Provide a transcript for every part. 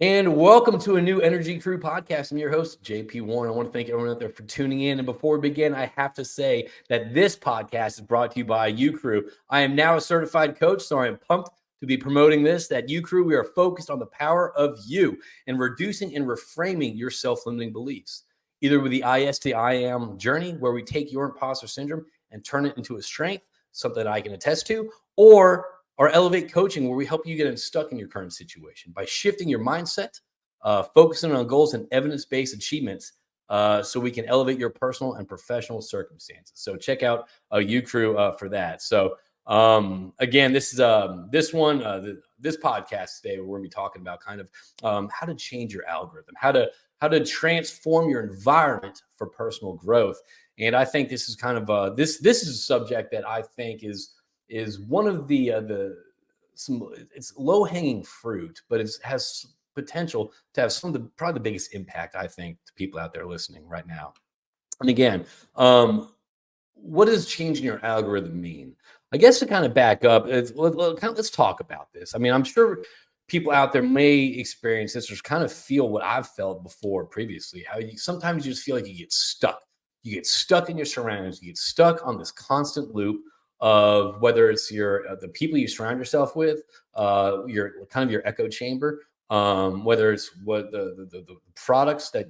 And welcome to a new Energy Crew podcast. I'm your host, JP Warren. I want to thank everyone out there for tuning in. And before we begin, I have to say that this podcast is brought to you by U Crew. I am now a certified coach, so I am pumped to be promoting this. At U Crew, we are focused on the power of you and reducing and reframing your self-limiting beliefs, either with the IS to I am journey, where we take your imposter syndrome and turn it into a strength, something that I can attest to, or our Elevate Coaching, where we help you get unstuck in your current situation by shifting your mindset, focusing on goals and evidence-based achievements, so we can elevate your personal and professional circumstances. So check out U Crew for that. So again, this is this podcast today, we're going to be talking about kind of how to change your algorithm, how to transform your environment for personal growth. And I think this is kind of this is a subject that I think is one of it's low hanging fruit, but it has potential to have some of the probably the biggest impact, I think, to people out there listening right now. And again, what does changing your algorithm mean? I guess to kind of back up, let's talk about this. I mean, I'm sure people out there may experience this or kind of feel what I've felt before previously. How sometimes you just feel like you get stuck. You get stuck in your surroundings. You get stuck on this constant loop of whether it's the people you surround yourself with, your kind of your echo chamber, whether it's what the products that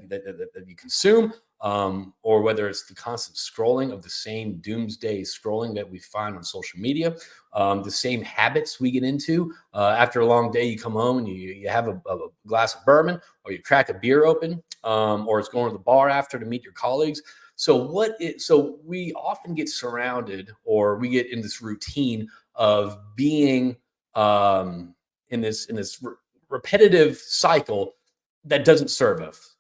you consume, or whether it's the constant scrolling of the same doomsday scrolling that we find on social media, the same habits we get into. After a long day, you come home and you have a glass of bourbon, or you crack a beer open, or it's going to the bar after to meet your colleagues. So we often get surrounded, or we get in this routine of being in this repetitive cycle that doesn't serve us,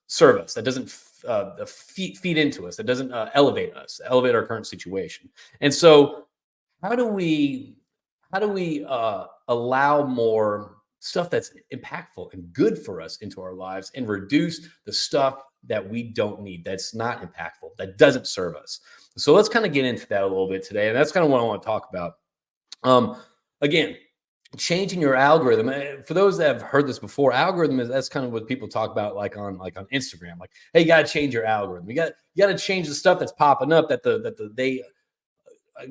that doesn't feed into us, that doesn't elevate our current situation. And so how do we allow more stuff that's impactful and good for us into our lives, and reduce the stuff that we don't need, that's not impactful, that doesn't serve us? So let's kind of get into that a little bit today. And that's kind of what I want to talk about. Again, changing your algorithm. For those that have heard this before, that's kind of what people talk about, like on Instagram. Like, hey, you got to change your algorithm. You got to change the stuff that's popping up. I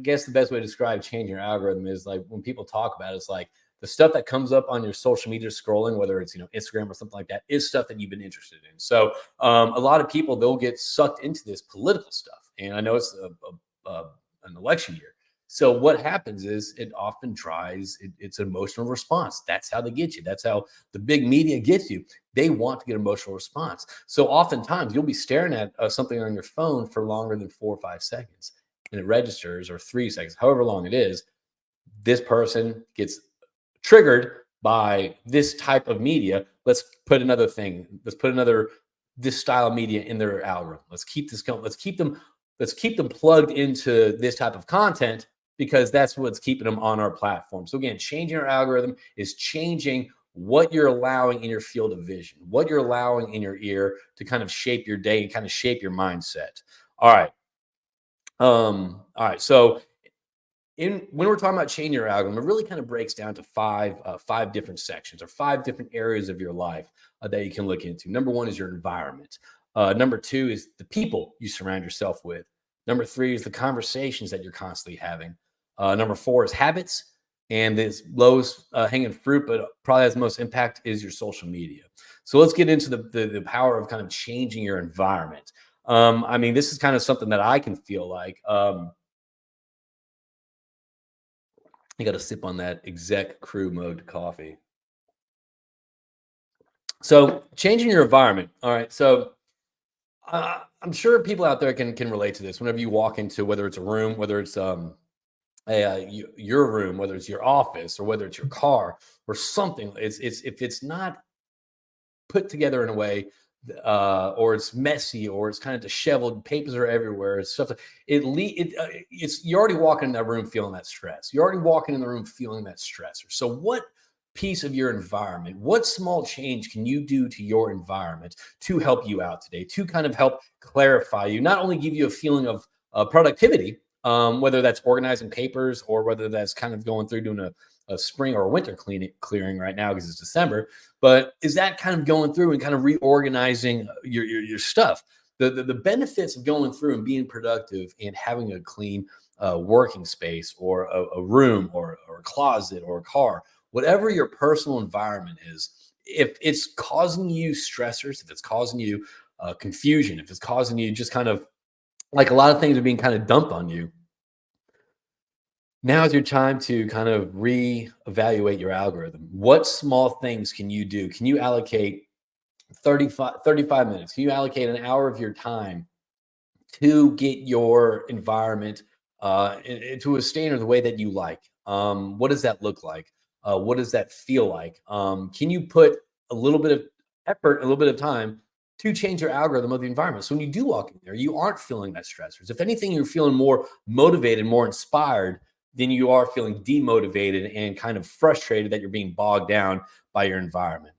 guess the best way to describe changing your algorithm is like when people talk about it, it's like the stuff that comes up on your social media scrolling, whether it's Instagram or something like that, is stuff that you've been interested in. So a lot of people, they'll get sucked into this political stuff, and I know it's an election year. So what happens is it often drives it's an emotional response. That's how they get you. That's how the big media gets you. They want to get emotional response. So oftentimes you'll be staring at something on your phone for longer than 4 or 5 seconds, and it registers, or 3 seconds, however long it is. This person gets triggered by this type of media. Let's put this style of media in their algorithm. Let's keep this going. Let's keep them plugged into this type of content, because that's what's keeping them on our platform. So again, changing our algorithm is changing what you're allowing in your field of vision, what you're allowing in your ear to kind of shape your day and kind of shape your mindset. All right. So when we're talking about changing your algorithm, it really kind of breaks down to five different sections, or 5 different areas of your life that you can look into. Number 1 is your environment. Number 2 is the people you surround yourself with. Number 3 is the conversations that you're constantly having. Number 4 is habits, and this lowest hanging fruit, but probably has the most impact, is your social media. So let's get into the power of kind of changing your environment. I mean, this is kind of something that I can feel like. You got to sip on that Exec Crew mode coffee. So changing your environment. All right. So I'm sure people out there can relate to this. Whenever you walk into, whether it's a room, whether it's your room, whether it's your office, or whether it's your car or something, if it's not put together in a way, or it's messy, or it's kind of disheveled, papers are everywhere, stuff. You're already walking in that room feeling that stress. You're already walking in the room feeling that stressor. So what piece of your environment, what small change can you do to your environment to help you out today, to kind of help clarify you, not only give you a feeling of productivity, whether that's organizing papers, or whether that's kind of going through doing a spring or a winter clearing right now because it's December. But is that kind of going through and kind of reorganizing your stuff? The benefits of going through and being productive and having a clean working space or a room or a closet or a car, whatever your personal environment is, if it's causing you stressors, if it's causing you confusion, if it's causing you just kind of like a lot of things are being kind of dumped on you, now is your time to kind of reevaluate your algorithm. What small things can you do? Can you allocate 35 minutes? Can you allocate an hour of your time to get your environment into a standard the way that you like? What does that look like? What does that feel like? Can you put a little bit of effort, a little bit of time to change your algorithm of the environment? So when you do walk in there, you aren't feeling that stressors. If anything, you're feeling more motivated, more inspired than you are feeling demotivated and kind of frustrated that you're being bogged down by your environment.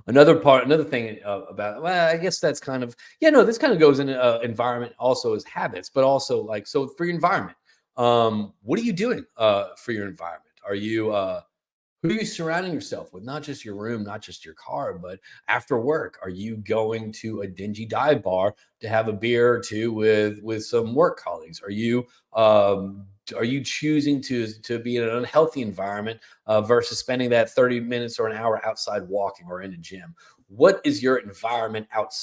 Another thing about, well, I guess that's kind of, yeah, no, this kind of goes in environment also as habits, but also like, so for your environment, what are you doing for your environment? Are you, who are you surrounding yourself with? Not just your room, not just your car, but after work, are you going to a dingy dive bar to have a beer or two with some work colleagues? Are you choosing to be in an unhealthy environment versus spending that 30 minutes or an hour outside walking or in a gym? What is your environment out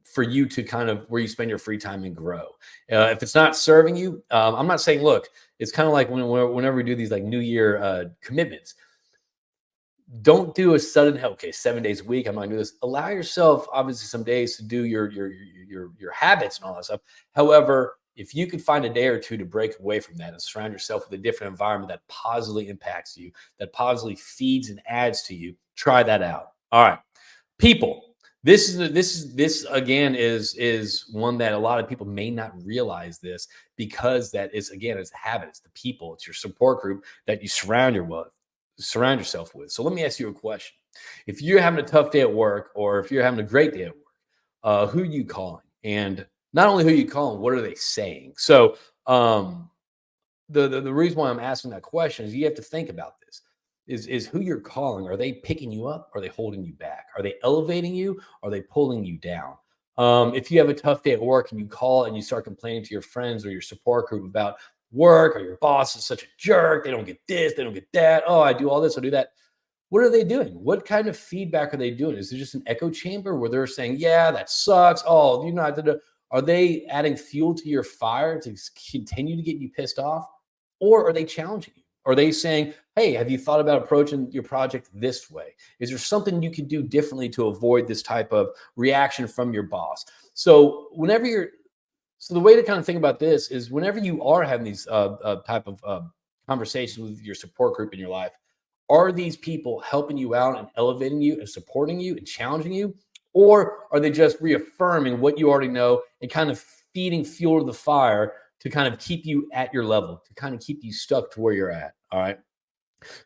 for you to kind of where you spend your free time and grow? If it's not serving you, I'm not saying, look, it's kind of like whenever we do these like New Year commitments, don't do a sudden, okay, 7 days a week, I'm not gonna do this. Allow yourself obviously some days to do your habits and all that stuff. However, if you could find a day or two to break away from that and surround yourself with a different environment that positively impacts you, that positively feeds and adds to you, try that out. All right. People. This again is one that a lot of people may not realize this, because that is, again, it's a habit, it's the people, it's your support group that you surround yourself with. So let me ask you a question. If you're having a tough day at work, or if you're having a great day at work, who are you calling? And not only who you calling, what are they saying? So the reason why I'm asking that question is you have to think about this. Is who you're calling, are they picking you up? Are they holding you back? Are they elevating you? Are they pulling you down? If you have a tough day at work and you call and you start complaining to your friends or your support group about work, or your boss is such a jerk, they don't get this, they don't get that. Oh, I do all this, I do that. What are they doing? What kind of feedback are they doing? Is it just an echo chamber where they're saying, yeah, that sucks? Oh, you're not. Are they adding fuel to your fire to continue to get you pissed off? Or are they challenging you? Are they saying, hey, have you thought about approaching your project this way? Is there something you can do differently to avoid this type of reaction from your boss? So the way to kind of think about this is whenever you are having these type of conversations with your support group in your life, are these people helping you out and elevating you and supporting you and challenging you? Or are they just reaffirming what you already know and kind of feeding fuel to the fire to kind of keep you at your level, to kind of keep you stuck to where you're at? All right.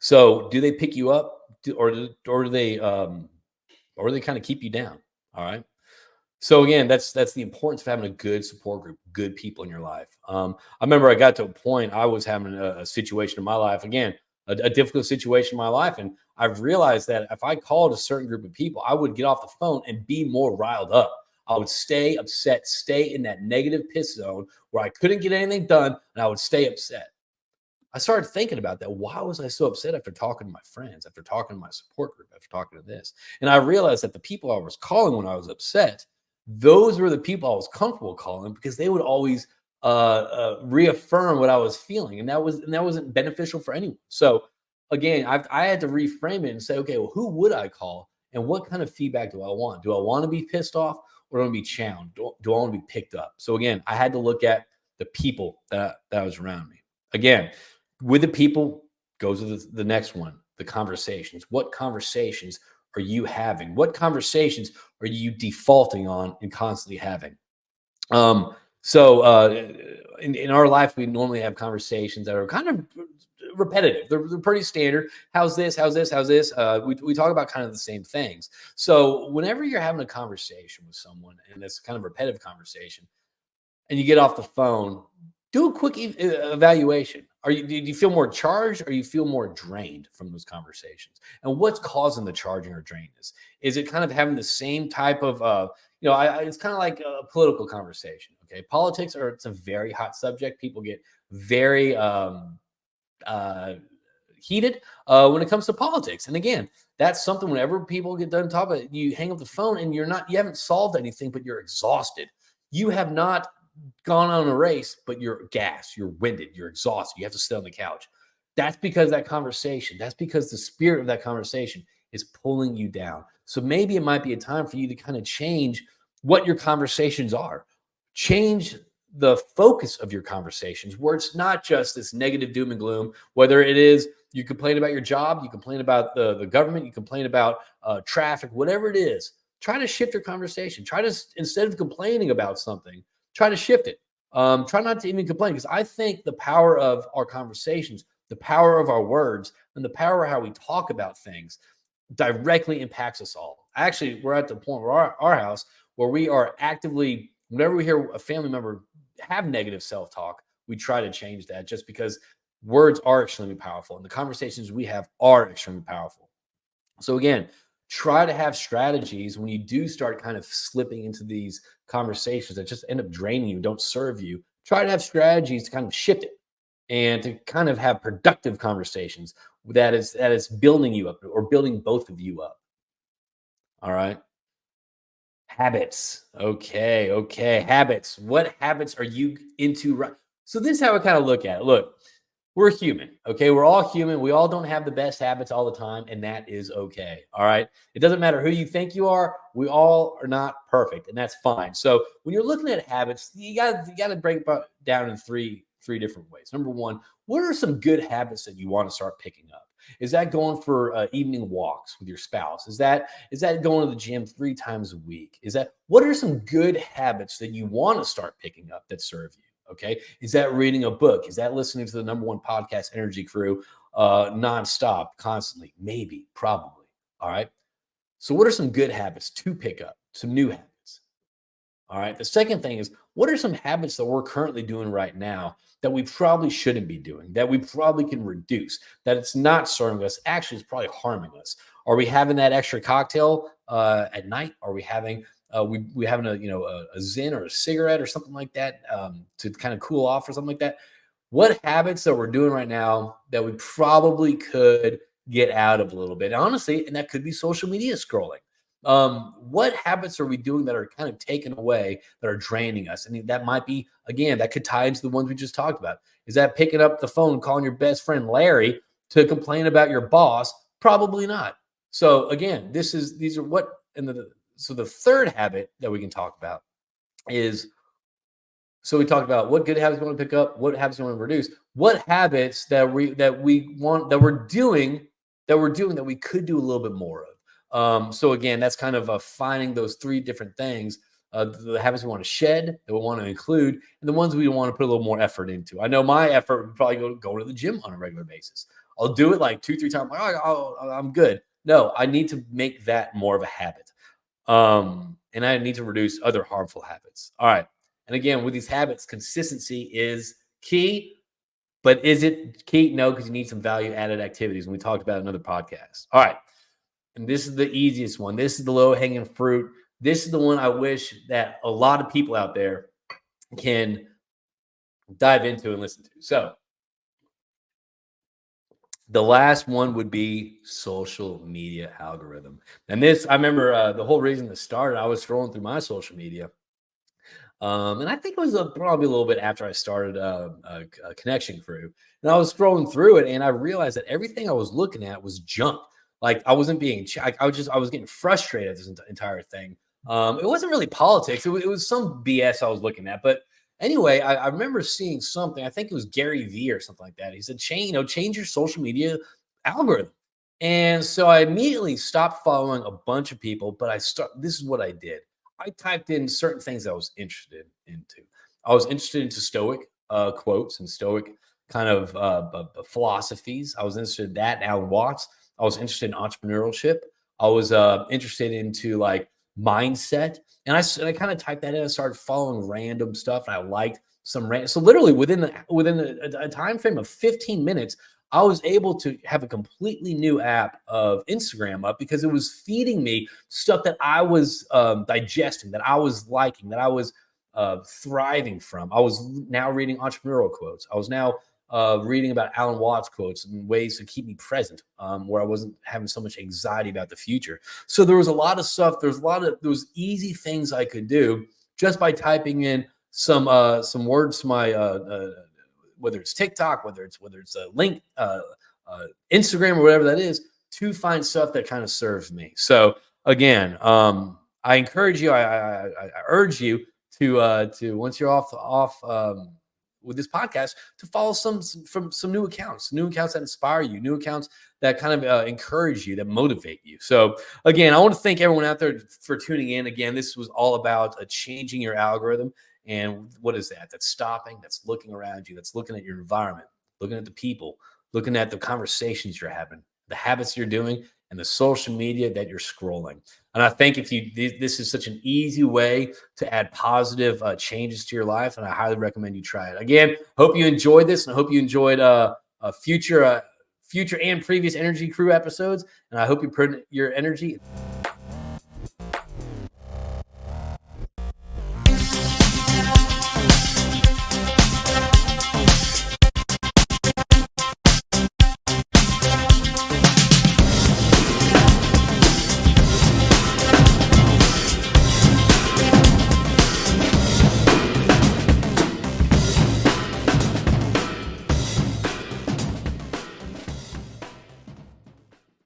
So do they pick you up, or do they kind of keep you down? All right. So again, that's the importance of having a good support group, good people in your life. I remember I got to a point, I was having a situation in my life, again, a difficult situation in my life, and I've realized that if I called a certain group of people, I would get off the phone and be more riled up. I would stay upset, stay in that negative piss zone where I couldn't get anything done, and I would stay upset. I started thinking about that. Why was I so upset after talking to my friends, after talking to my support group, after talking to this? And I realized that the people I was calling when I was upset, those were the people I was comfortable calling, because they would always reaffirm what I was feeling, and that wasn't beneficial for anyone. So again, I had to reframe it and say, okay, well, who would I call, and what kind of feedback do I want? Do I want to be pissed off, or do I want to be challenged? Do I want to be picked up? So again, I had to look at the people that was around me. Again, with the people goes to the next one, the conversations. What conversations are you having? What conversations are you defaulting on and constantly having? In our life, we normally have conversations that are kind of repetitive. They're pretty standard. How's this? How's this? How's this? We talk about kind of the same things. So whenever you're having a conversation with someone and it's kind of repetitive conversation, and you get off the phone, do a quick evaluation. Do you feel more charged or you feel more drained from those conversations? And what's causing the charging or drainness? Is it kind of having the same type of, it's kind of like a political conversation. Okay. Politics it's a very hot subject. People get very, uh, heated when it comes to politics. And again, that's something whenever people get done talking, you hang up the phone and you haven't solved anything, but you're exhausted. You have not gone on a race, but you're gassed, you're winded, you're exhausted. You have to sit on the couch. That's because that's because the spirit of that conversation is pulling you down. So maybe it might be a time for you to kind of change what your conversations are. Change the focus of your conversations where it's not just this negative doom and gloom, whether it is you complain about your job, you complain about the government, you complain about traffic, whatever it is. Try to shift your conversation. Try to, instead of complaining about something, try to shift it. Try not to even complain, because I think the power of our conversations, the power of our words, and the power of how we talk about things directly impacts us all. Actually, we're at the point where our house where we are actively, whenever we hear a family member have negative self-talk, we try to change that, just because words are extremely powerful and the conversations we have are extremely powerful. So again, try to have strategies when you do start kind of slipping into these conversations that just end up draining you, don't serve you. Try to have strategies to kind of shift it and to kind of have productive conversations that is building you up or building both of you up. All right. Habits. Okay. Habits. What habits are you into? Right. So this is how I kind of look at it. Look, we're human. Okay. We're all human. We all don't have the best habits all the time, and that is okay. All right. It doesn't matter who you think you are. We all are not perfect, and that's fine. So when you're looking at habits, you gotta break it down in three different ways. Number one, what are some good habits that you want to start picking up? Is that going for evening walks with your spouse? Is that going to the gym 3 times a week? What are some good habits that you want to start picking up that serve you? Okay. Is that reading a book? Is that listening to the number one podcast, Energy Crew, nonstop, constantly? Maybe, probably. All right. So what are some good habits to pick up? Some new habits. All right. The second thing is, what are some habits that we're currently doing right now that we probably shouldn't be doing, that we probably can reduce, that it's not serving us, actually it's probably harming us? Are we having that extra cocktail at night? Are we having we having a Zin or a cigarette or something like that to kind of cool off or something like that? What habits that we're doing right now that we probably could get out of a little bit? Honestly, and that could be social media scrolling. What habits are we doing that are kind of taken away, that are draining us? I mean, that might be, again, that could tie into the ones we just talked about. Is that picking up the phone, calling your best friend Larry to complain about your boss? Probably not. So again, these are what, so the third habit that we can talk about is, so we talked about what good habits we want to pick up, what habits we want to reduce, what habits that we're doing that we could do a little bit more of. So again, that's kind of finding those 3 different things, the habits we want to shed, that we want to include, and the ones we want to put a little more effort into. I know my effort would probably go to the gym on a regular basis. I'll do it like 2, 3 times. Like, I'm good. No, I need to make that more of a habit. And I need to reduce other harmful habits. All right. And again, with these habits, consistency is key. But is it key? No, because you need some value added activities. And we talked about another podcast. All right. And this is the easiest one. This is the low hanging fruit. This is the one I wish that a lot of people out there can dive into and listen to. So the last one would be social media algorithm. And this, I remember the whole reason this started, I was scrolling through my social media. And I think it was probably a little bit after I started a Connection Crew. And I was scrolling through it and I realized that everything I was looking at was junk. Like I wasn't being, I was getting frustrated at this entire thing. It wasn't really politics. It was some BS I was looking at. But anyway, I remember seeing something. I think it was Gary Vee or something like that. He said, change your social media algorithm. And so I immediately stopped following a bunch of people. But this is what I did. I typed in certain things I was interested into. I was interested into Stoic quotes and Stoic kind of philosophies. I was interested in that, Alan Watts. I was interested in entrepreneurship. I was interested into like mindset. And I kind of typed that in. I started following random stuff and I liked. So literally within a time frame of 15 minutes, I was able to have a completely new app of Instagram up because it was feeding me stuff that I was digesting, that I was liking, that I was thriving from. I was now reading entrepreneurial quotes. I was now reading about Alan Watts quotes and ways to keep me present, where I wasn't having so much anxiety about the future. So there was a lot of stuff. There's a lot of those easy things I could do just by typing in some words to my whether it's TikTok, whether it's a link, Instagram, or whatever that is, to find stuff that kind of serves me. So again, I encourage you, I urge you to once you're off with this podcast, to follow some new accounts that inspire you, new accounts that kind of encourage you, that motivate you. So again, I want to thank everyone out there for tuning in. Again, this was all about changing your algorithm. And what is that? That's stopping, that's looking around you, that's looking at your environment, looking at the people, looking at the conversations you're having, the habits you're doing, and the social media that you're scrolling. And I think this is such an easy way to add positive changes to your life, and I highly recommend you try it. Again, hope you enjoyed this, and I hope you enjoyed future and previous Energy Crew episodes, and I hope you put your energy